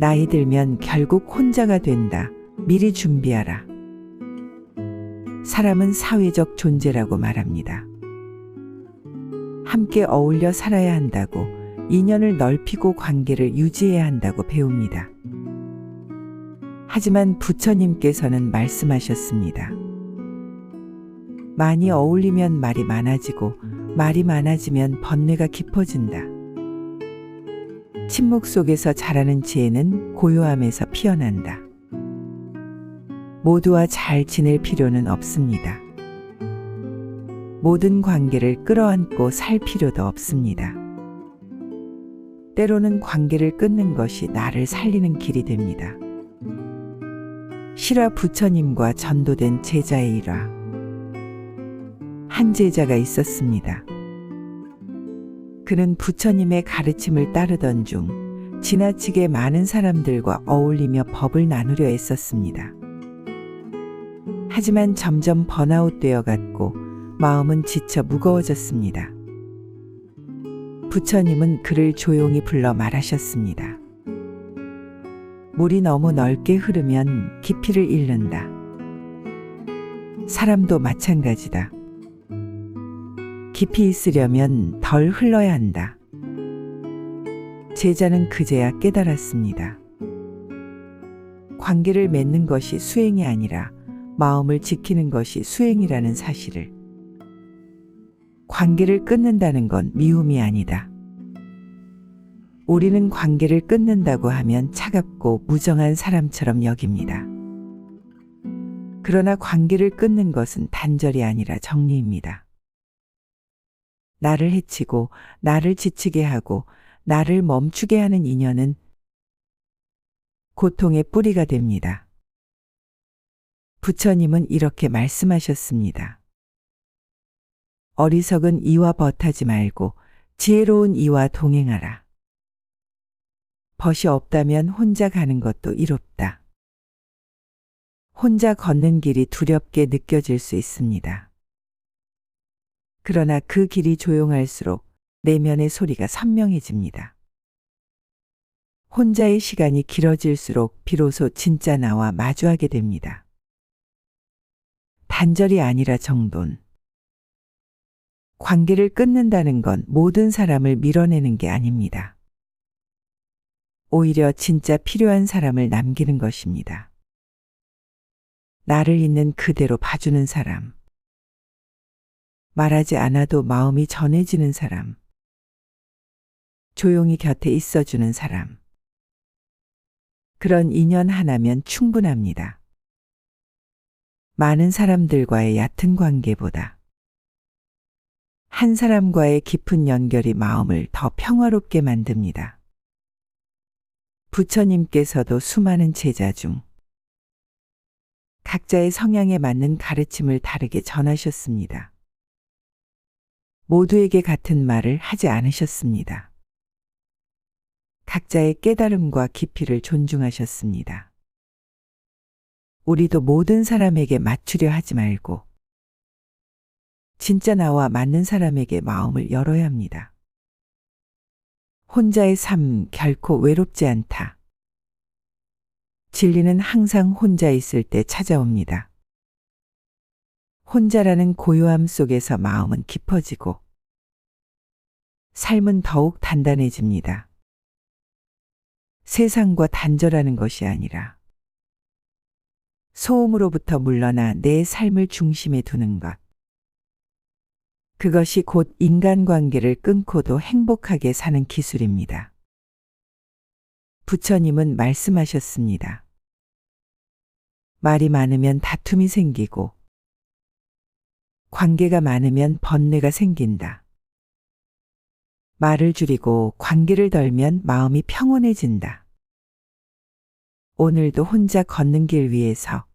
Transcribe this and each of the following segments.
나이 들면 결국 혼자가 된다. 미리 준비하라. 사람은 사회적 존재라고 말합니다. 함께 어울려 살아야 한다고, 인연을 넓히고 관계를 유지해야 한다고 배웁니다. 하지만 부처님께서는 말씀하셨습니다. 많이 어울리면 말이 많아지고 말이 많아지면 번뇌가 깊어진다. 침묵 속에서 자라는 지혜는 고요함에서 피어난다. 모두와 잘 지낼 필요는 없습니다. 모든 관계를 끌어안고 살 필요도 없습니다. 때로는 관계를 끊는 것이 나를 살리는 길이 됩니다. 실화 부처님과 전도된 제자의 일화. 한 제자가 있었습니다. 그는 부처님의 가르침을 따르던 중 지나치게 많은 사람들과 어울리며 법을 나누려 애썼습니다. 하지만 점점 번아웃 되어 갔고 마음은 지쳐 무거워졌습니다. 부처님은 그를 조용히 불러 말하셨습니다. 물이 너무 넓게 흐르면 깊이를 잃는다. 사람도 마찬가지다. 깊이 있으려면 덜 흘러야 한다. 제자는 그제야 깨달았습니다. 관계를 맺는 것이 수행이 아니라 마음을 지키는 것이 수행이라는 사실을. 관계를 끊는다는 건 미움이 아니다. 우리는 관계를 끊는다고 하면 차갑고 무정한 사람처럼 여깁니다. 그러나 관계를 끊는 것은 단절이 아니라 정리입니다. 나를 해치고 나를 지치게 하고 나를 멈추게 하는 인연은 고통의 뿌리가 됩니다. 부처님은 이렇게 말씀하셨습니다. 어리석은 이와 벗하지 말고 지혜로운 이와 동행하라. 벗이 없다면 혼자 가는 것도 이롭다. 혼자 걷는 길이 두렵게 느껴질 수 있습니다. 그러나 그 길이 조용할수록 내면의 소리가 선명해집니다. 혼자의 시간이 길어질수록 비로소 진짜 나와 마주하게 됩니다. 단절이 아니라 정돈. 관계를 끊는다는 건 모든 사람을 밀어내는 게 아닙니다. 오히려 진짜 필요한 사람을 남기는 것입니다. 나를 있는 그대로 봐주는 사람. 말하지 않아도 마음이 전해지는 사람. 조용히 곁에 있어주는 사람. 그런 인연 하나면 충분합니다. 많은 사람들과의 얕은 관계보다 한 사람과의 깊은 연결이 마음을 더 평화롭게 만듭니다. 부처님께서도 수많은 제자 중 각자의 성향에 맞는 가르침을 다르게 전하셨습니다. 모두에게 같은 말을 하지 않으셨습니다. 각자의 깨달음과 깊이를 존중하셨습니다. 우리도 모든 사람에게 맞추려 하지 말고 진짜 나와 맞는 사람에게 마음을 열어야 합니다. 혼자의 삶 결코 외롭지 않다. 진리는 항상 혼자 있을 때 찾아옵니다. 혼자라는 고요함 속에서 마음은 깊어지고 삶은 더욱 단단해집니다. 세상과 단절하는 것이 아니라 소음으로부터 물러나 내 삶을 중심에 두는 것. 그것이 곧 인간관계를 끊고도 행복하게 사는 기술입니다. 부처님은 말씀하셨습니다. 말이 많으면 다툼이 생기고 관계가 많으면 번뇌가 생긴다. 말을 줄이고 관계를 덜면 마음이 평온해진다. 오늘도 혼자 걷는 길 위에서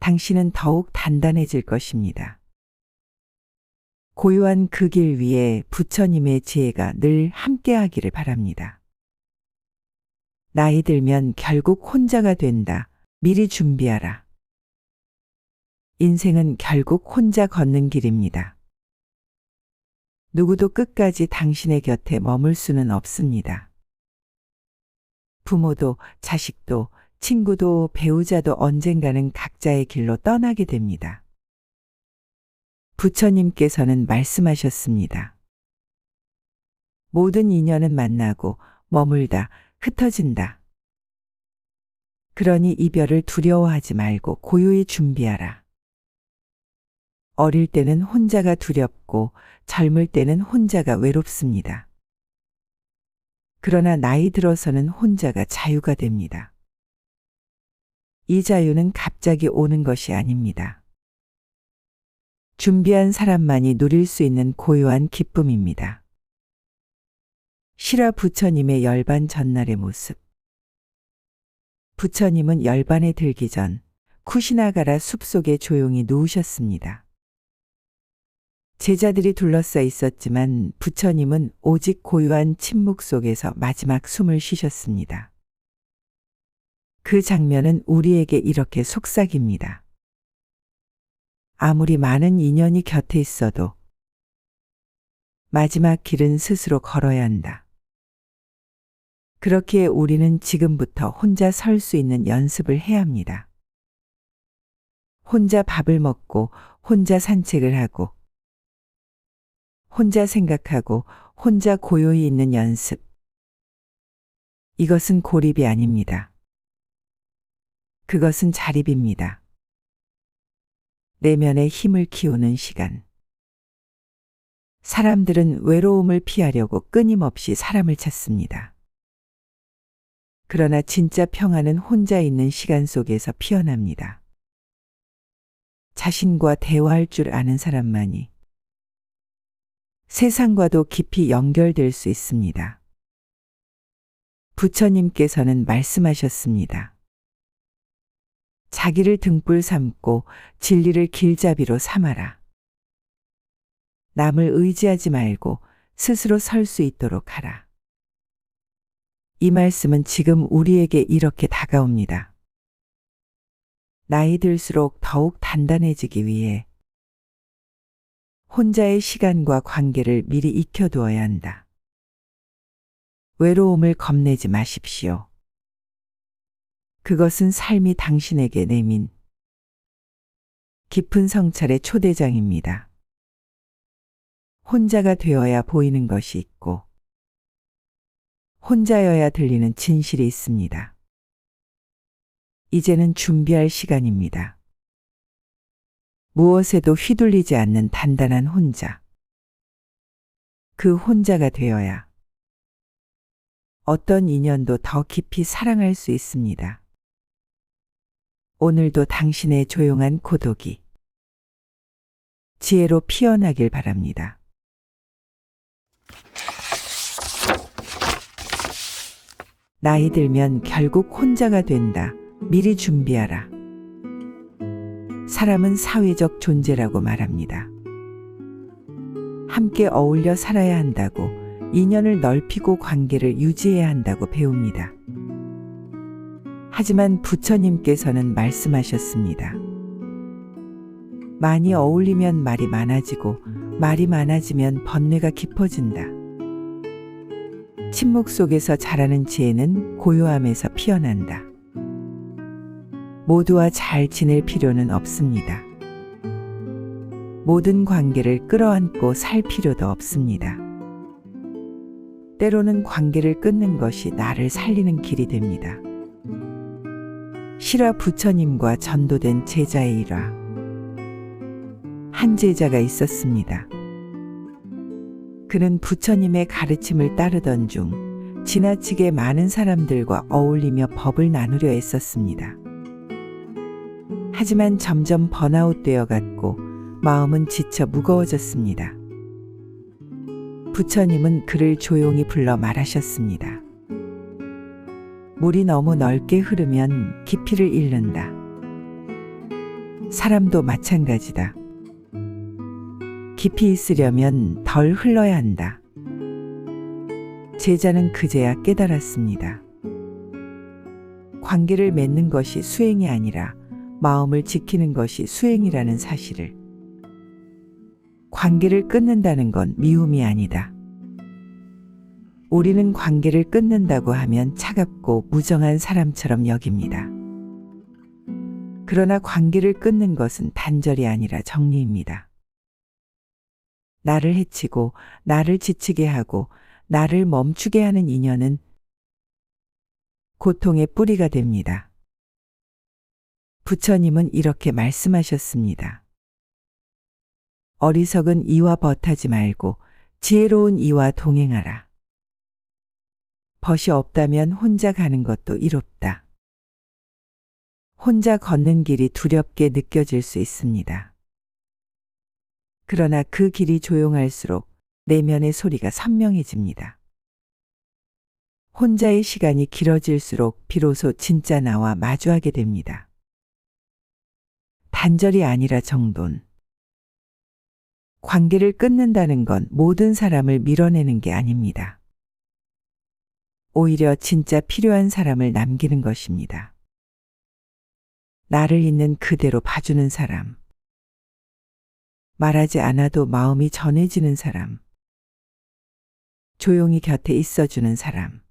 당신은 더욱 단단해질 것입니다. 고요한 그 길 위에 부처님의 지혜가 늘 함께하기를 바랍니다. 나이 들면 결국 혼자가 된다. 미리 준비하라. 인생은 결국 혼자 걷는 길입니다. 누구도 끝까지 당신의 곁에 머물 수는 없습니다. 부모도 자식도 친구도 배우자도 언젠가는 각자의 길로 떠나게 됩니다. 부처님께서는 말씀하셨습니다. 모든 인연은 만나고 머물다 흩어진다. 그러니 이별을 두려워하지 말고 고요히 준비하라. 어릴 때는 혼자가 두렵고 젊을 때는 혼자가 외롭습니다. 그러나 나이 들어서는 혼자가 자유가 됩니다. 이 자유는 갑자기 오는 것이 아닙니다. 준비한 사람만이 누릴 수 있는 고요한 기쁨입니다. 실화 부처님의 열반 전날의 모습. 부처님은 열반에 들기 전 쿠시나가라 숲속에 조용히 누우셨습니다. 제자들이 둘러싸 있었지만 부처님은 오직 고요한 침묵 속에서 마지막 숨을 쉬셨습니다. 그 장면은 우리에게 이렇게 속삭입니다. 아무리 많은 인연이 곁에 있어도 마지막 길은 스스로 걸어야 한다. 그렇기에 우리는 지금부터 혼자 설 수 있는 연습을 해야 합니다. 혼자 밥을 먹고 혼자 산책을 하고 혼자 생각하고 혼자 고요히 있는 연습. 이것은 고립이 아닙니다. 그것은 자립입니다. 내면의 힘을 키우는 시간. 사람들은 외로움을 피하려고 끊임없이 사람을 찾습니다. 그러나 진짜 평화는 혼자 있는 시간 속에서 피어납니다. 자신과 대화할 줄 아는 사람만이 세상과도 깊이 연결될 수 있습니다. 부처님께서는 말씀하셨습니다. 자기를 등불 삼고 진리를 길잡이로 삼아라. 남을 의지하지 말고 스스로 설 수 있도록 하라. 이 말씀은 지금 우리에게 이렇게 다가옵니다. 나이 들수록 더욱 단단해지기 위해 혼자의 시간과 관계를 미리 익혀두어야 한다. 외로움을 겁내지 마십시오. 그것은 삶이 당신에게 내민 깊은 성찰의 초대장입니다. 혼자가 되어야 보이는 것이 있고 혼자여야 들리는 진실이 있습니다. 이제는 준비할 시간입니다. 무엇에도 휘둘리지 않는 단단한 혼자. 그 혼자가 되어야 어떤 인연도 더 깊이 사랑할 수 있습니다. 오늘도 당신의 조용한 고독이 지혜로 피어나길 바랍니다. 나이 들면 결국 혼자가 된다. 미리 준비하라. 사람은 사회적 존재라고 말합니다. 함께 어울려 살아야 한다고, 인연을 넓히고 관계를 유지해야 한다고 배웁니다. 하지만 부처님께서는 말씀하셨습니다. 많이 어울리면 말이 많아지고 말이 많아지면 번뇌가 깊어진다. 침묵 속에서 자라는 지혜는 고요함에서 피어난다. 모두와 잘 지낼 필요는 없습니다. 모든 관계를 끌어안고 살 필요도 없습니다. 때로는 관계를 끊는 것이 나를 살리는 길이 됩니다. 실화 부처님과 전도된 제자의 일화. 한 제자가 있었습니다. 그는 부처님의 가르침을 따르던 중 지나치게 많은 사람들과 어울리며 법을 나누려 애썼습니다. 하지만 점점 번아웃 되어 갔고 마음은 지쳐 무거워졌습니다. 부처님은 그를 조용히 불러 말하셨습니다. 물이 너무 넓게 흐르면 깊이를 잃는다. 사람도 마찬가지다. 깊이 있으려면 덜 흘러야 한다. 제자는 그제야 깨달았습니다. 관계를 맺는 것이 수행이 아니라 마음을 지키는 것이 수행이라는 사실을. 관계를 끊는다는 건 미움이 아니다. 우리는 관계를 끊는다고 하면 차갑고 무정한 사람처럼 여깁니다. 그러나 관계를 끊는 것은 단절이 아니라 정리입니다. 나를 해치고 나를 지치게 하고 나를 멈추게 하는 인연은 고통의 뿌리가 됩니다. 부처님은 이렇게 말씀하셨습니다. 어리석은 이와 벗하지 말고 지혜로운 이와 동행하라. 벗이 없다면 혼자 가는 것도 이롭다. 혼자 걷는 길이 두렵게 느껴질 수 있습니다. 그러나 그 길이 조용할수록 내면의 소리가 선명해집니다. 혼자의 시간이 길어질수록 비로소 진짜 나와 마주하게 됩니다. 단절이 아니라 정돈. 관계를 끊는다는 건 모든 사람을 밀어내는 게 아닙니다. 오히려 진짜 필요한 사람을 남기는 것입니다. 나를 있는 그대로 봐주는 사람. 말하지 않아도 마음이 전해지는 사람. 조용히 곁에 있어주는 사람.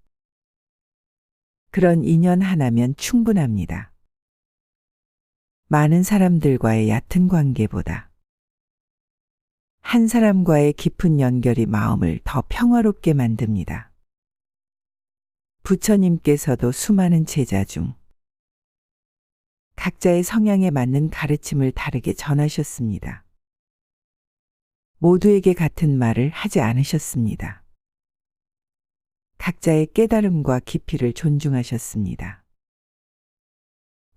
그런 인연 하나면 충분합니다. 많은 사람들과의 얕은 관계보다 한 사람과의 깊은 연결이 마음을 더 평화롭게 만듭니다. 부처님께서도 수많은 제자 중 각자의 성향에 맞는 가르침을 다르게 전하셨습니다. 모두에게 같은 말을 하지 않으셨습니다. 각자의 깨달음과 깊이를 존중하셨습니다.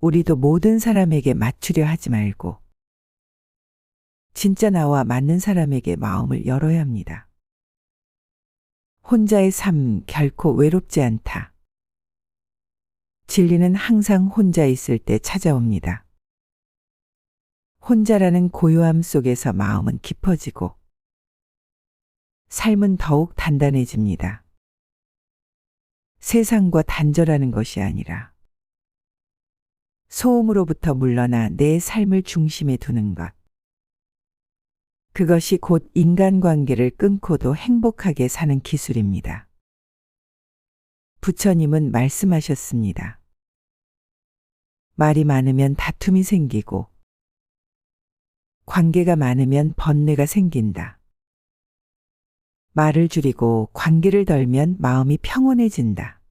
우리도 모든 사람에게 맞추려 하지 말고 진짜 나와 맞는 사람에게 마음을 열어야 합니다. 혼자의 삶 결코 외롭지 않다. 진리는 항상 혼자 있을 때 찾아옵니다. 혼자라는 고요함 속에서 마음은 깊어지고 삶은 더욱 단단해집니다. 세상과 단절하는 것이 아니라 소음으로부터 물러나 내 삶을 중심에 두는 것. 그것이 곧 인간관계를 끊고도 행복하게 사는 기술입니다. 부처님은 말씀하셨습니다. 말이 많으면 다툼이 생기고 관계가 많으면 번뇌가 생긴다. 말을 줄이고 관계를 덜면 마음이 평온해진다.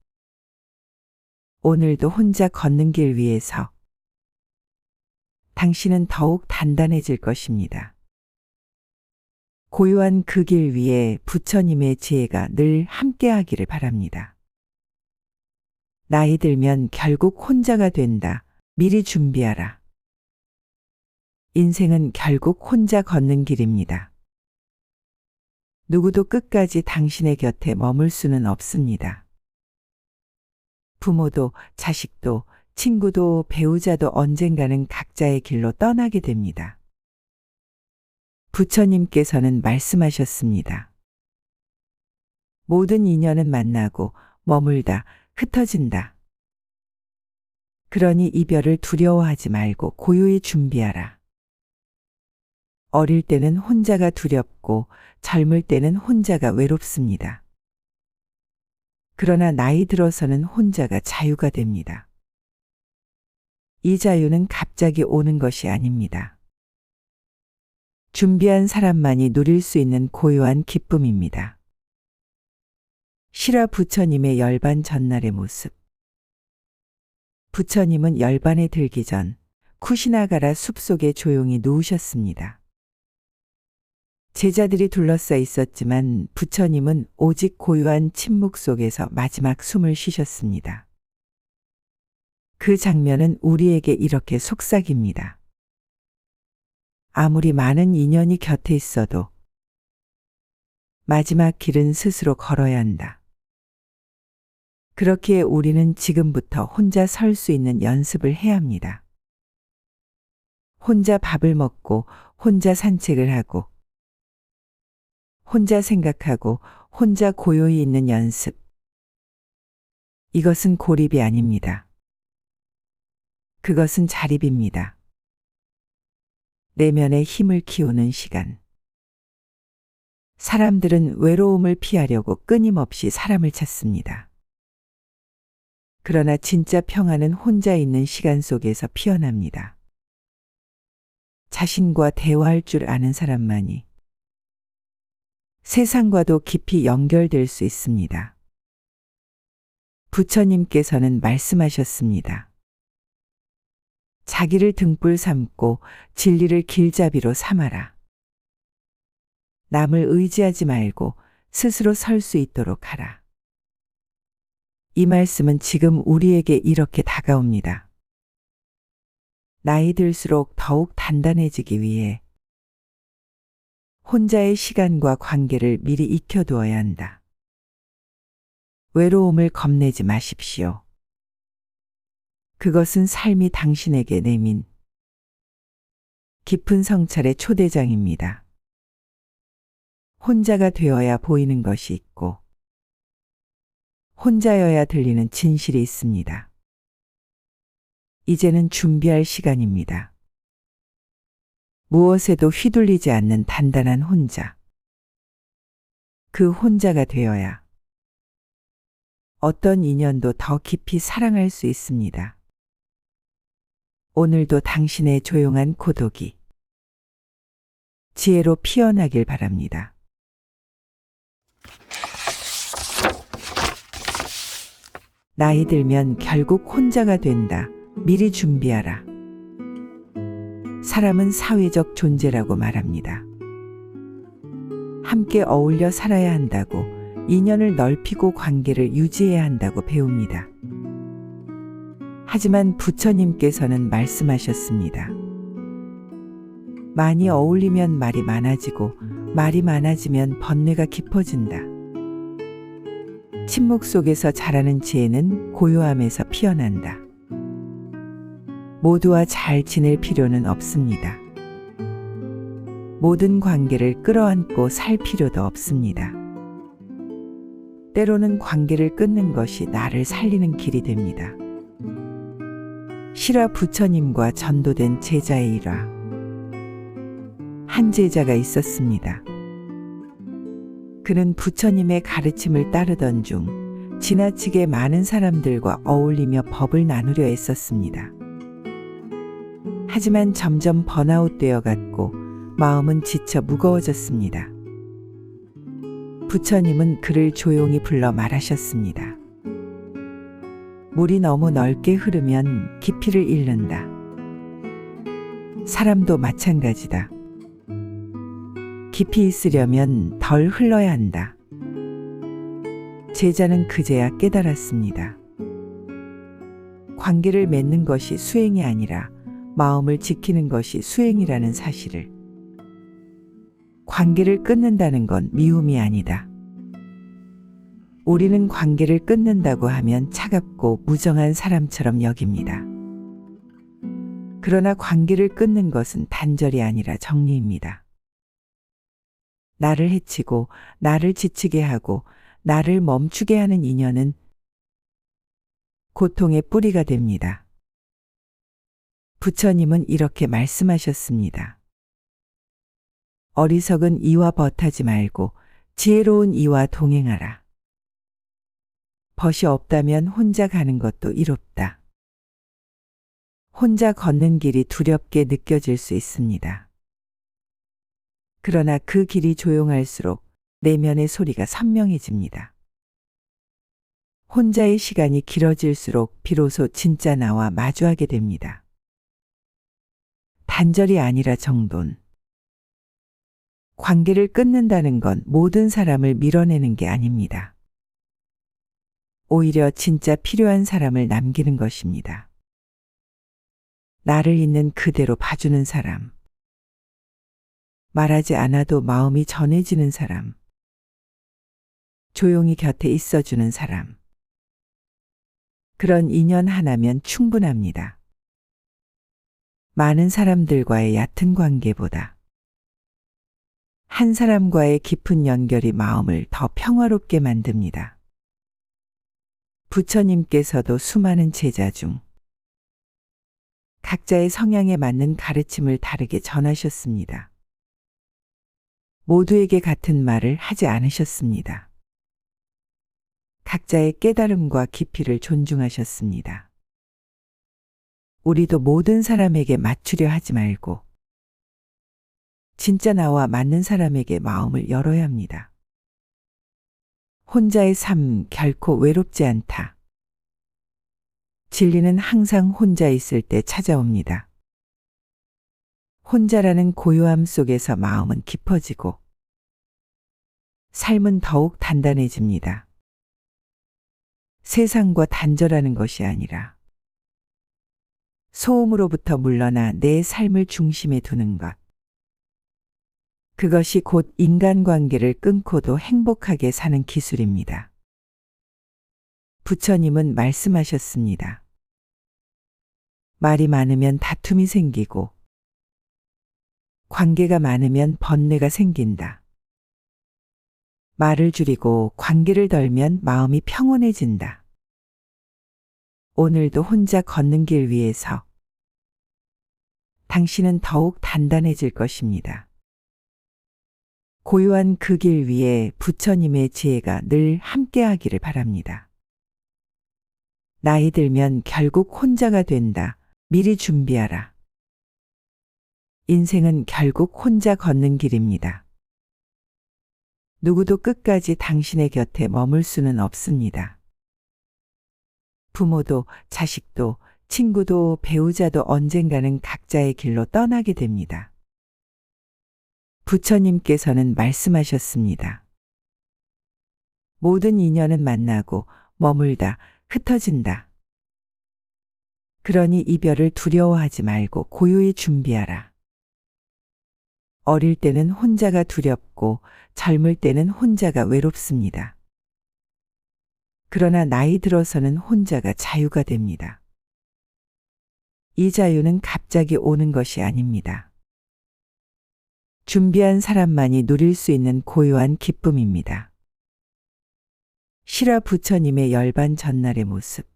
오늘도 혼자 걷는 길 위에서 당신은 더욱 단단해질 것입니다. 고요한 그 길 위에 부처님의 지혜가 늘 함께하기를 바랍니다. 나이 들면 결국 혼자가 된다. 미리 준비하라. 인생은 결국 혼자 걷는 길입니다. 누구도 끝까지 당신의 곁에 머물 수는 없습니다. 부모도 자식도 친구도 배우자도 언젠가는 각자의 길로 떠나게 됩니다. 부처님께서는 말씀하셨습니다. 모든 인연은 만나고 머물다 흩어진다. 그러니 이별을 두려워하지 말고 고요히 준비하라. 어릴 때는 혼자가 두렵고 젊을 때는 혼자가 외롭습니다. 그러나 나이 들어서는 혼자가 자유가 됩니다. 이 자유는 갑자기 오는 것이 아닙니다. 준비한 사람만이 누릴 수 있는 고요한 기쁨입니다. 실화 부처님의 열반 전날의 모습. 부처님은 열반에 들기 전 쿠시나가라 숲속에 조용히 누우셨습니다. 제자들이 둘러싸 있었지만 부처님은 오직 고요한 침묵 속에서 마지막 숨을 쉬셨습니다. 그 장면은 우리에게 이렇게 속삭입니다. 아무리 많은 인연이 곁에 있어도 마지막 길은 스스로 걸어야 한다. 그렇기에 우리는 지금부터 혼자 설 수 있는 연습을 해야 합니다. 혼자 밥을 먹고 혼자 산책을 하고 혼자 생각하고 혼자 고요히 있는 연습. 이것은 고립이 아닙니다. 그것은 자립입니다. 내면의 힘을 키우는 시간. 사람들은 외로움을 피하려고 끊임없이 사람을 찾습니다. 그러나 진짜 평안은 혼자 있는 시간 속에서 피어납니다. 자신과 대화할 줄 아는 사람만이 세상과도 깊이 연결될 수 있습니다. 부처님께서는 말씀하셨습니다. 자기를 등불 삼고 진리를 길잡이로 삼아라. 남을 의지하지 말고 스스로 설 수 있도록 하라. 이 말씀은 지금 우리에게 이렇게 다가옵니다. 나이 들수록 더욱 단단해지기 위해 혼자의 시간과 관계를 미리 익혀두어야 한다. 외로움을 겁내지 마십시오. 그것은 삶이 당신에게 내민 깊은 성찰의 초대장입니다. 혼자가 되어야 보이는 것이 있고 혼자여야 들리는 진실이 있습니다. 이제는 준비할 시간입니다. 무엇에도 휘둘리지 않는 단단한 혼자. 그 혼자가 되어야 어떤 인연도 더 깊이 사랑할 수 있습니다. 오늘도 당신의 조용한 고독이 지혜로 피어나길 바랍니다. 나이 들면 결국 혼자가 된다. 미리 준비하라. 사람은 사회적 존재라고 말합니다. 함께 어울려 살아야 한다고, 인연을 넓히고 관계를 유지해야 한다고 배웁니다. 하지만 부처님께서는 말씀하셨습니다. 많이 어울리면 말이 많아지고 말이 많아지면 번뇌가 깊어진다. 침묵 속에서 자라는 지혜는 고요함에서 피어난다. 모두와 잘 지낼 필요는 없습니다. 모든 관계를 끌어안고 살 필요도 없습니다. 때로는 관계를 끊는 것이 나를 살리는 길이 됩니다. 실화 부처님과 전도된 제자의 일화. 한 제자가 있었습니다. 그는 부처님의 가르침을 따르던 중 지나치게 많은 사람들과 어울리며 법을 나누려 애썼습니다. 하지만 점점 번아웃 되어 갔고 마음은 지쳐 무거워졌습니다. 부처님은 그를 조용히 불러 말하셨습니다. 물이 너무 넓게 흐르면 깊이를 잃는다. 사람도 마찬가지다. 깊이 있으려면 덜 흘러야 한다. 제자는 그제야 깨달았습니다. 관계를 맺는 것이 수행이 아니라 마음을 지키는 것이 수행이라는 사실을. 관계를 끊는다는 건 미움이 아니다. 우리는 관계를 끊는다고 하면 차갑고 무정한 사람처럼 여깁니다. 그러나 관계를 끊는 것은 단절이 아니라 정리입니다. 나를 해치고 나를 지치게 하고 나를 멈추게 하는 인연은 고통의 뿌리가 됩니다. 부처님은 이렇게 말씀하셨습니다. 어리석은 이와 벗하지 말고 지혜로운 이와 동행하라. 벗이 없다면 혼자 가는 것도 이롭다. 혼자 걷는 길이 두렵게 느껴질 수 있습니다. 그러나 그 길이 조용할수록 내면의 소리가 선명해집니다. 혼자의 시간이 길어질수록 비로소 진짜 나와 마주하게 됩니다. 단절이 아니라 정돈. 관계를 끊는다는 건 모든 사람을 밀어내는 게 아닙니다. 오히려 진짜 필요한 사람을 남기는 것입니다. 나를 있는 그대로 봐주는 사람. 말하지 않아도 마음이 전해지는 사람. 조용히 곁에 있어주는 사람. 그런 인연 하나면 충분합니다. 많은 사람들과의 얕은 관계보다 한 사람과의 깊은 연결이 마음을 더 평화롭게 만듭니다. 부처님께서도 수많은 제자 중 각자의 성향에 맞는 가르침을 다르게 전하셨습니다. 모두에게 같은 말을 하지 않으셨습니다. 각자의 깨달음과 깊이를 존중하셨습니다. 우리도 모든 사람에게 맞추려 하지 말고 진짜 나와 맞는 사람에게 마음을 열어야 합니다. 혼자의 삶 결코 외롭지 않다. 진리는 항상 혼자 있을 때 찾아옵니다. 혼자라는 고요함 속에서 마음은 깊어지고 삶은 더욱 단단해집니다. 세상과 단절하는 것이 아니라 소음으로부터 물러나 내 삶을 중심에 두는 것. 그것이 곧 인간관계를 끊고도 행복하게 사는 기술입니다. 부처님은 말씀하셨습니다. 말이 많으면 다툼이 생기고 관계가 많으면 번뇌가 생긴다. 말을 줄이고 관계를 덜면 마음이 평온해진다. 오늘도 혼자 걷는 길 위에서 당신은 더욱 단단해질 것입니다. 고요한 그 길 위에 부처님의 지혜가 늘 함께하기를 바랍니다. 나이 들면 결국 혼자가 된다. 미리 준비하라. 인생은 결국 혼자 걷는 길입니다. 누구도 끝까지 당신의 곁에 머물 수는 없습니다. 부모도 자식도 친구도 배우자도 언젠가는 각자의 길로 떠나게 됩니다. 부처님께서는 말씀하셨습니다. 모든 인연은 만나고 머물다 흩어진다. 그러니 이별을 두려워하지 말고 고요히 준비하라. 어릴 때는 혼자가 두렵고 젊을 때는 혼자가 외롭습니다. 그러나 나이 들어서는 혼자가 자유가 됩니다. 이 자유는 갑자기 오는 것이 아닙니다. 준비한 사람만이 누릴 수 있는 고요한 기쁨입니다. 시라 부처님의 열반 전날의 모습.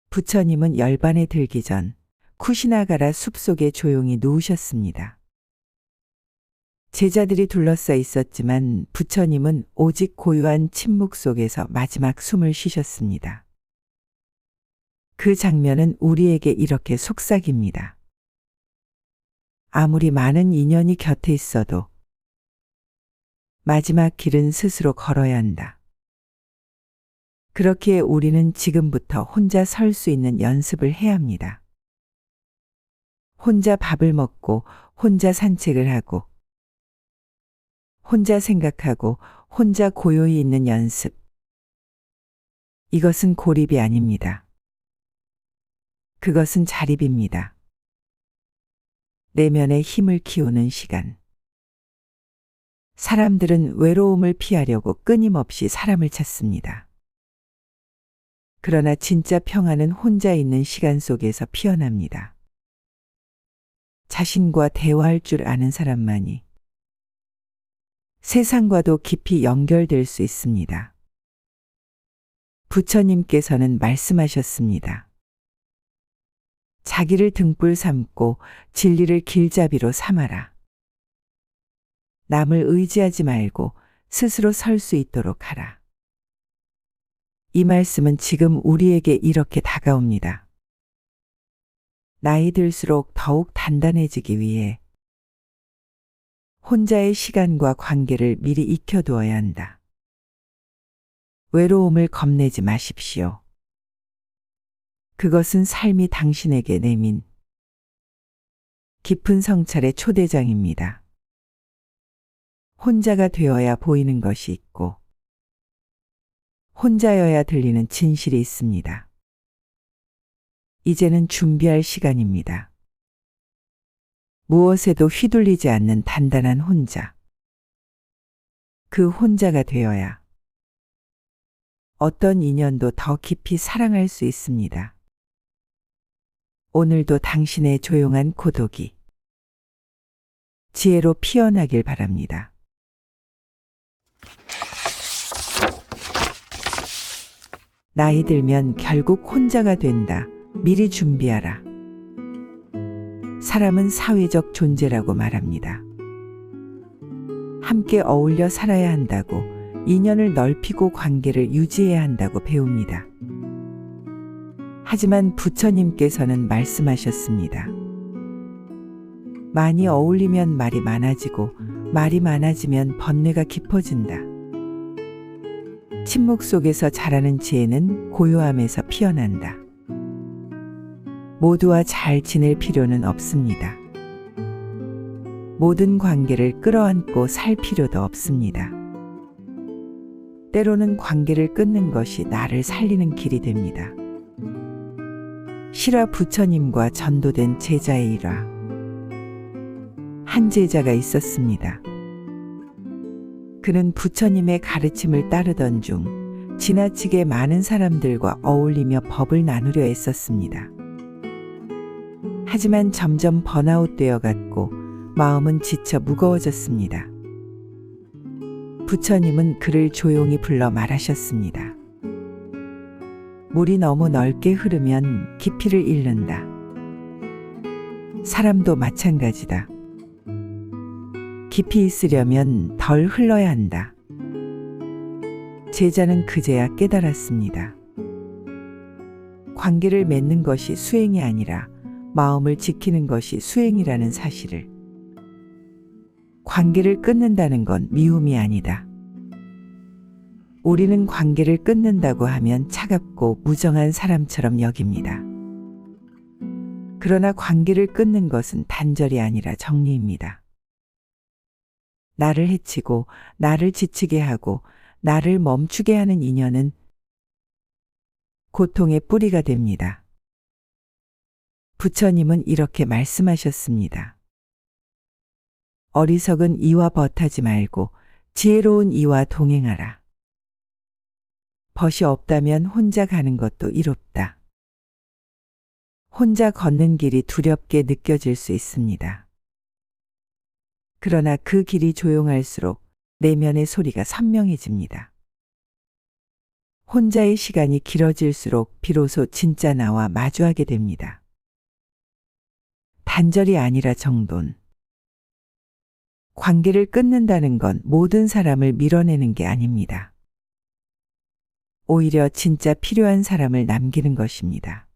부처님은 열반에 들기 전 쿠시나가라 숲속에 조용히 누우셨습니다. 제자들이 둘러싸 있었지만 부처님은 오직 고요한 침묵 속에서 마지막 숨을 쉬셨습니다. 그 장면은 우리에게 이렇게 속삭입니다. 아무리 많은 인연이 곁에 있어도 마지막 길은 스스로 걸어야 한다. 그렇기에 우리는 지금부터 혼자 설 수 있는 연습을 해야 합니다. 혼자 밥을 먹고 혼자 산책을 하고 혼자 생각하고 혼자 고요히 있는 연습. 이것은 고립이 아닙니다. 그것은 자립입니다. 내면의 힘을 키우는 시간. 사람들은 외로움을 피하려고 끊임없이 사람을 찾습니다. 그러나 진짜 평안은 혼자 있는 시간 속에서 피어납니다. 자신과 대화할 줄 아는 사람만이 세상과도 깊이 연결될 수 있습니다. 부처님께서는 말씀하셨습니다. 자기를 등불 삼고 진리를 길잡이로 삼아라. 남을 의지하지 말고 스스로 설 수 있도록 하라. 이 말씀은 지금 우리에게 이렇게 다가옵니다. 나이 들수록 더욱 단단해지기 위해 혼자의 시간과 관계를 미리 익혀두어야 한다. 외로움을 겁내지 마십시오. 그것은 삶이 당신에게 내민 깊은 성찰의 초대장입니다. 혼자가 되어야 보이는 것이 있고 혼자여야 들리는 진실이 있습니다. 이제는 준비할 시간입니다. 무엇에도 휘둘리지 않는 단단한 혼자. 그 혼자가 되어야 어떤 인연도 더 깊이 사랑할 수 있습니다. 오늘도 당신의 조용한 고독이 지혜로 피어나길 바랍니다. 나이 들면 결국 혼자가 된다. 미리 준비하라. 사람은 사회적 존재라고 말합니다. 함께 어울려 살아야 한다고, 인연을 넓히고 관계를 유지해야 한다고 배웁니다. 하지만 부처님께서는 말씀하셨습니다. 많이 어울리면 말이 많아지고 말이 많아지면 번뇌가 깊어진다. 침묵 속에서 자라는 지혜는 고요함에서 피어난다. 모두와 잘 지낼 필요는 없습니다. 모든 관계를 끌어안고 살 필요도 없습니다. 때로는 관계를 끊는 것이 나를 살리는 길이 됩니다. 실화 부처님과 전도된 제자의 일화. 한 제자가 있었습니다. 그는 부처님의 가르침을 따르던 중 지나치게 많은 사람들과 어울리며 법을 나누려 애썼습니다. 하지만 점점 번아웃되어 갔고 마음은 지쳐 무거워졌습니다. 부처님은 그를 조용히 불러 말하셨습니다. 물이 너무 넓게 흐르면 깊이를 잃는다. 사람도 마찬가지다. 깊이 있으려면 덜 흘러야 한다. 제자는 그제야 깨달았습니다. 관계를 맺는 것이 수행이 아니라 마음을 지키는 것이 수행이라는 사실을. 관계를 끊는다는 건 미움이 아니다. 우리는 관계를 끊는다고 하면 차갑고 무정한 사람처럼 여깁니다. 그러나 관계를 끊는 것은 단절이 아니라 정리입니다. 나를 해치고 나를 지치게 하고 나를 멈추게 하는 인연은 고통의 뿌리가 됩니다. 부처님은 이렇게 말씀하셨습니다. 어리석은 이와 벗하지 말고 지혜로운 이와 동행하라. 벗이 없다면 혼자 가는 것도 이롭다. 혼자 걷는 길이 두렵게 느껴질 수 있습니다. 그러나 그 길이 조용할수록 내면의 소리가 선명해집니다. 혼자의 시간이 길어질수록 비로소 진짜 나와 마주하게 됩니다. 단절이 아니라 정돈. 관계를 끊는다는 건 모든 사람을 밀어내는 게 아닙니다. 오히려 진짜 필요한 사람을 남기는 것입니다.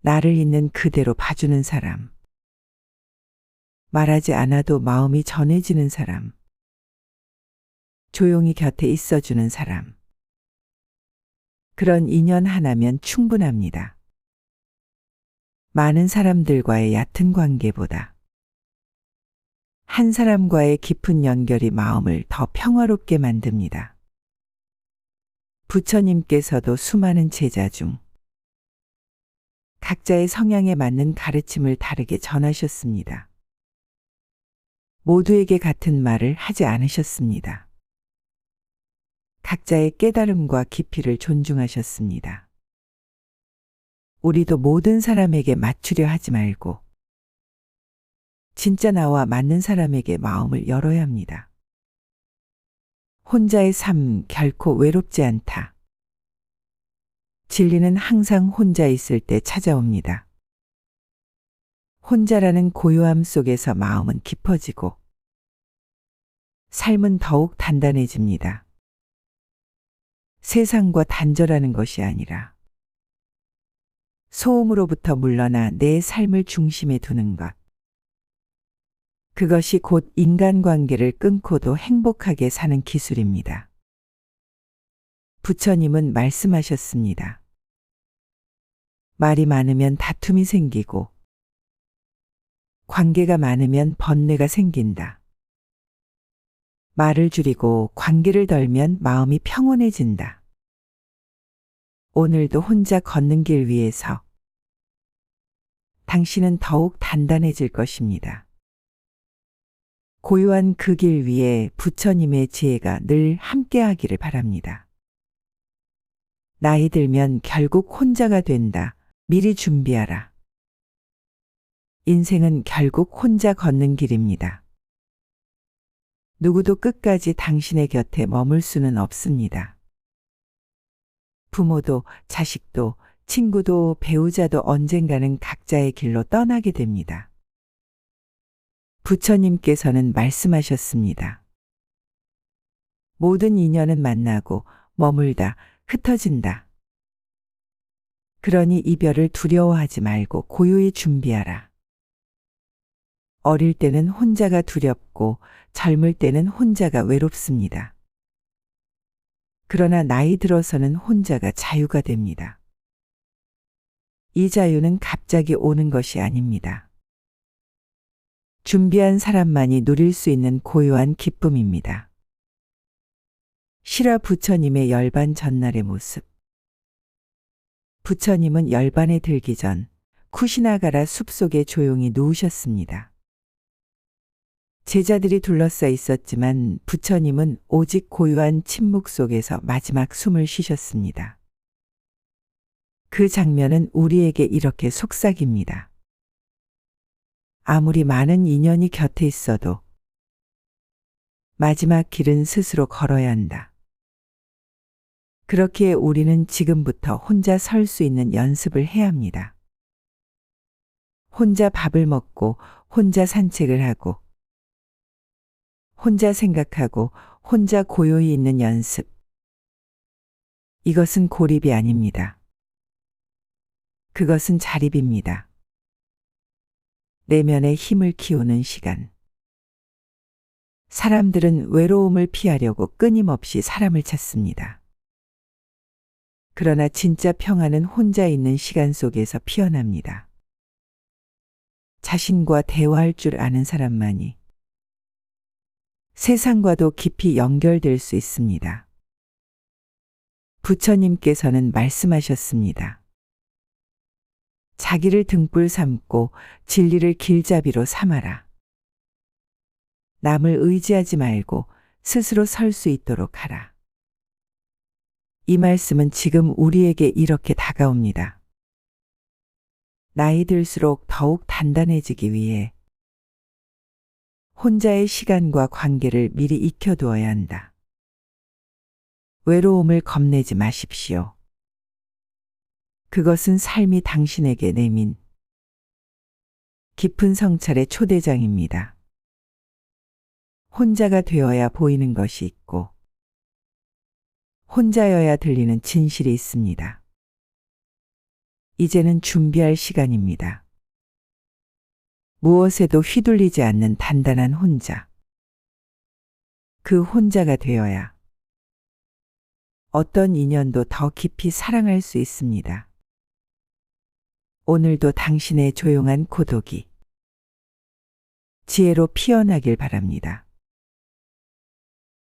나를 있는 그대로 봐주는 사람. 말하지 않아도 마음이 전해지는 사람. 조용히 곁에 있어주는 사람. 그런 인연 하나면 충분합니다. 많은 사람들과의 얕은 관계보다 한 사람과의 깊은 연결이 마음을 더 평화롭게 만듭니다. 부처님께서도 수많은 제자 중 각자의 성향에 맞는 가르침을 다르게 전하셨습니다. 모두에게 같은 말을 하지 않으셨습니다. 각자의 깨달음과 깊이를 존중하셨습니다. 우리도 모든 사람에게 맞추려 하지 말고 진짜 나와 맞는 사람에게 마음을 열어야 합니다. 혼자의 삶 결코 외롭지 않다. 진리는 항상 혼자 있을 때 찾아옵니다. 혼자라는 고요함 속에서 마음은 깊어지고 삶은 더욱 단단해집니다. 세상과 단절하는 것이 아니라 소음으로부터 물러나 내 삶을 중심에 두는 것. 그것이 곧 인간관계를 끊고도 행복하게 사는 기술입니다. 부처님은 말씀하셨습니다. 말이 많으면 다툼이 생기고 관계가 많으면 번뇌가 생긴다. 말을 줄이고 관계를 덜면 마음이 평온해진다. 오늘도 혼자 걷는 길 위에서 당신은 더욱 단단해질 것입니다. 고요한 그 길 위에 부처님의 지혜가 늘 함께하기를 바랍니다. 나이 들면 결국 혼자가 된다. 미리 준비하라. 인생은 결국 혼자 걷는 길입니다. 누구도 끝까지 당신의 곁에 머물 수는 없습니다. 부모도 자식도 친구도 배우자도 언젠가는 각자의 길로 떠나게 됩니다. 부처님께서는 말씀하셨습니다. 모든 인연은 만나고 머물다 흩어진다. 그러니 이별을 두려워하지 말고 고요히 준비하라. 어릴 때는 혼자가 두렵고 젊을 때는 혼자가 외롭습니다. 그러나 나이 들어서는 혼자가 자유가 됩니다. 이 자유는 갑자기 오는 것이 아닙니다. 준비한 사람만이 누릴 수 있는 고요한 기쁨입니다. 실화 부처님의 열반 전날의 모습. 부처님은 열반에 들기 전 쿠시나가라 숲속에 조용히 누우셨습니다. 제자들이 둘러싸 있었지만 부처님은 오직 고요한 침묵 속에서 마지막 숨을 쉬셨습니다. 그 장면은 우리에게 이렇게 속삭입니다. 아무리 많은 인연이 곁에 있어도 마지막 길은 스스로 걸어야 한다. 그렇기에 우리는 지금부터 혼자 설 수 있는 연습을 해야 합니다. 혼자 밥을 먹고 혼자 산책을 하고 혼자 생각하고 혼자 고요히 있는 연습. 이것은 고립이 아닙니다. 그것은 자립입니다. 내면의 힘을 키우는 시간. 사람들은 외로움을 피하려고 끊임없이 사람을 찾습니다. 그러나 진짜 평화는 혼자 있는 시간 속에서 피어납니다. 자신과 대화할 줄 아는 사람만이 세상과도 깊이 연결될 수 있습니다. 부처님께서는 말씀하셨습니다. 자기를 등불 삼고 진리를 길잡이로 삼아라. 남을 의지하지 말고 스스로 설 수 있도록 하라. 이 말씀은 지금 우리에게 이렇게 다가옵니다. 나이 들수록 더욱 단단해지기 위해 혼자의 시간과 관계를 미리 익혀두어야 한다. 외로움을 겁내지 마십시오. 그것은 삶이 당신에게 내민 깊은 성찰의 초대장입니다. 혼자가 되어야 보이는 것이 있고 혼자여야 들리는 진실이 있습니다. 이제는 준비할 시간입니다. 무엇에도 휘둘리지 않는 단단한 혼자. 그 혼자가 되어야 어떤 인연도 더 깊이 사랑할 수 있습니다. 오늘도 당신의 조용한 고독이 지혜로 피어나길 바랍니다.